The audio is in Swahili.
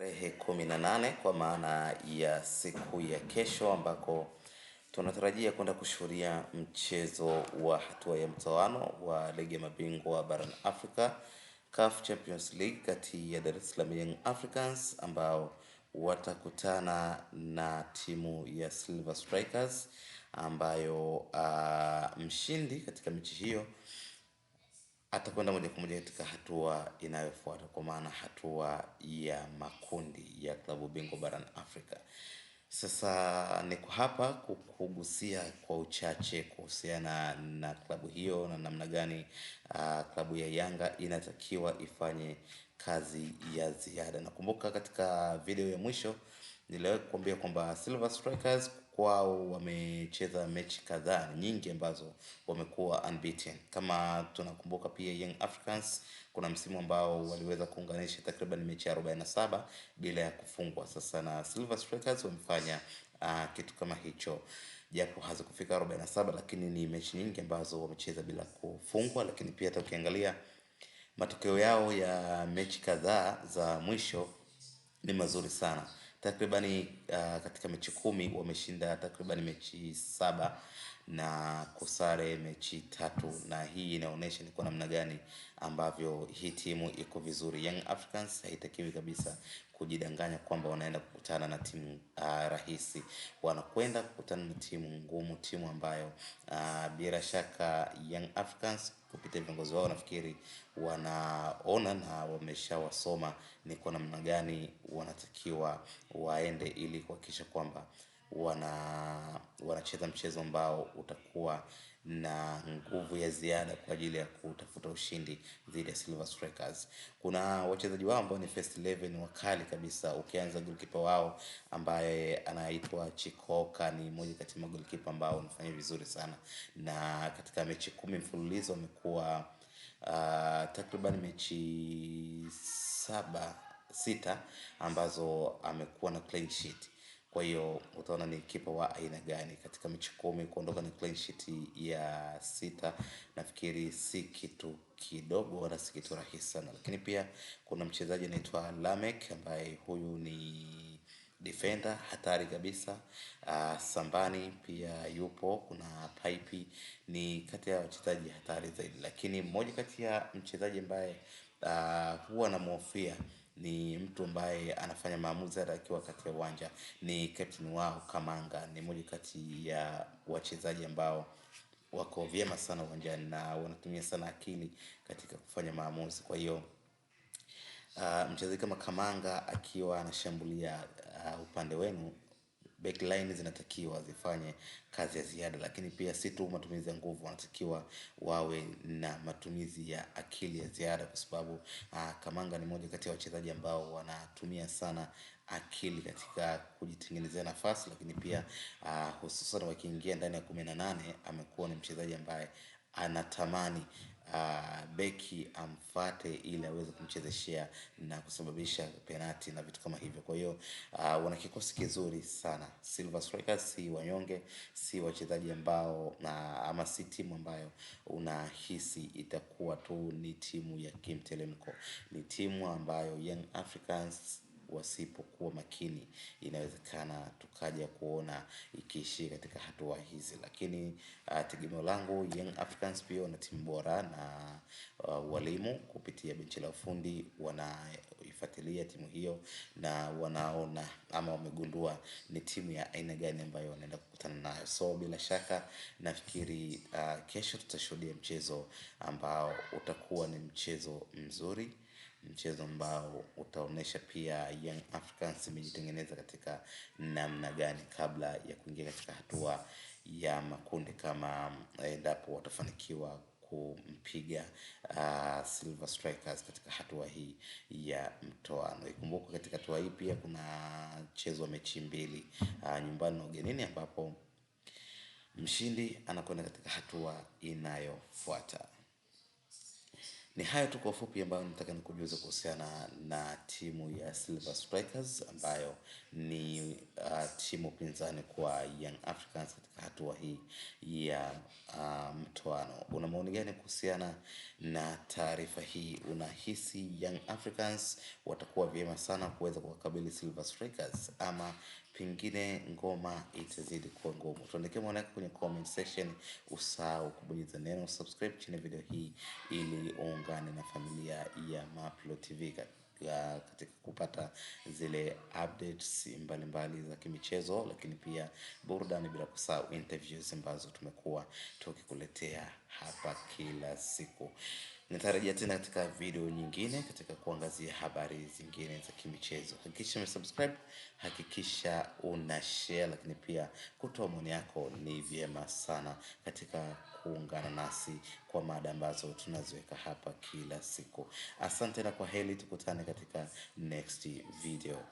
Tarehe 18 kwa maana ya siku ya kesho ambako tunatarajia kwenda kushuhudia mchezo wa hatua ya mtoano wa ligi ya mabingwa barani Afrika, CAF Champions League, kati ya Dar es Salaam Young Africans ambao watakutana na timu ya Silver Strikers ambayo mshindi katika mechi hiyo atakwenda moja kwa moja katika hatua inayofuata, kwa maana hatua ya makundi ya klabu bingwa barani Afrika. Sasa niko hapa kukugusia kwa uchache kuhusiana na klabu hiyo na namna gani klabu ya Yanga inatakiwa ifanye kazi ya ziada. Nakumbuka katika video ya mwisho niliwahi kukuambia kwamba Silver Strikers kwao wamecheza mechi kadhaa nyingi ambazo wamekuwa unbeaten. Kama tunakumbuka pia Young Africans kuna msimu ambao waliweza kuunganisha takriban mechi 47 bila ya kufungwa. Sasa na Silver Strikers wamefanya kitu kama hicho, japo hazikufika 47, lakini ni mechi nyingi ambazo wamecheza bila kufungwa. Lakini pia hata ukiangalia matokeo yao ya mechi kadhaa za mwisho ni mazuri sana. Takribani katika mechi 10 wameshinda takribani mechi 7 na kusare mechi 3, na hii inaonyesha ni kwa namna gani ambavyo hii timu iko vizuri. Young Africans haitakiwi kabisa kujidanganya kwamba wanaenda kukutana na timu rahisi. Wanakwenda kukutana na timu ngumu, timu ambayo bila shaka Young Africans kupitia viongozi wao nafikiri wanaona na wameshawasoma ni kwa namna gani wanatakiwa waende ili kuhakikisha kwamba wanacheza mchezo ambao utakuwa na nguvu ya ziada kwa ajili ya kutafuta ushindi dhidi ya Silver Strikers. Kuna wachezaji wao ambao ni first 11 wakali kabisa. Ukianza goalkeeper wao ambaye anaitwa Chikoka, ni mmoja kati ya goalkeeper ambao wanafanya vizuri sana, na katika mechi 10 mfululizo amekuwa takriban mechi 6 ambazo amekuwa na clean sheet. Kwa hiyo utaona ni kipa wa aina gani katika mechi 10 kuondoka na clean sheet ya 6. Nafikiri si kitu kidogo wala si kitu rahisi sana. Lakini pia kuna mchezaji anaitwa Lamek ambaye huyu ni defender hatari kabisa. Sambani pia yupo, kuna Pipe, ni kati ya wachezaji hatari zaidi. Lakini mmoja kati ya mchezaji ambaye huwa namhofia ni mtu ambaye anafanya maamuzi hata akiwa katika uwanja, ni captain wao Kamanga. Ni mmoja kati ya wachezaji ambao wako vyema sana uwanjani na wanatumia sana akili katika kufanya maamuzi. Kwa hiyo mchezaji kama Kamanga akiwa anashambulia upande wenu, backline zinatakiwa zifanye kazi ya ziada. Lakini pia si tu matumizi ya nguvu, wanatakiwa wawe na matumizi ya akili ya ziada, kwa sababu Kamanga ni moja kati ya wachezaji ambao wanatumia sana akili katika kujitengenezea nafasi. Lakini pia hususan wakiingia ndani ya 18, amekuwa ni mchezaji ambaye anatamani beki amfuate ili aweze kumchezeshea na kusababisha penalti na vitu kama hivyo. Kwa hiyo wana kikosi kizuri sana. Silver Strikers si wanyonge, si wachezaji ambao ama si timu ambayo unahisi itakuwa tu ni timu ya kimtelemko. Ni timu ambayo Young Africans wasipokuwa makini inawezekana tukaja kuona ikiishi katika hatua hizi. Lakini tegemeo langu Young Africans pia wana timu bora, na walimu kupitia benchi la ufundi wanaifuatilia timu hiyo na wanaona ama wamegundua ni timu ya aina gani ambayo wanaenda kukutana nayo. So bila shaka nafikiri kesho tutashuhudia mchezo ambao utakuwa ni mchezo mzuri, mchezo ambao utaonesha pia Young Africans imejitengeneza katika namna gani kabla ya kuingia katika hatua ya makundi, kama endapo watafanikiwa kumpiga Silver Strikers katika hatua hii ya mtoano. Ikumbuke katika hatua hii pia kuna mchezo wa mechi mbili, nyumbani na ugenini, ambapo mshindi anakwenda katika hatua inayofuata. Ni hayo tu kwa ufupi ambayo nataka nikujuze kuhusiana na timu ya Silver Strikers ambayo ni timu pinzani kwa Young Africans katika hatua hii ya mtoano. Una maoni gani kuhusiana na taarifa hii? Unahisi Young Africans watakuwa vyema sana kuweza kuwakabili Silver Strikers, ama pengine ngoma itazidi kuwa ngumu? Tuandikie maoni yako kwenye comment section. Usahau kubonyeza neno subscribe chini ya video hii ili uungane na familia ya Mapro TV katika kupata zile updates mbalimbali za kimichezo, lakini pia burudani, bila kusahau interviews ambazo tumekuwa tukikuletea hapa kila siku. Nitarejea tena katika video nyingine katika kuangazia habari zingine za kimichezo. Hakikisha umesubscribe, hakikisha una share, lakini pia kutoa maoni yako ni vyema sana katika kuungana nasi kwa mada ambazo tunaziweka hapa kila siku. Asante na kwaheri, tukutane katika next video.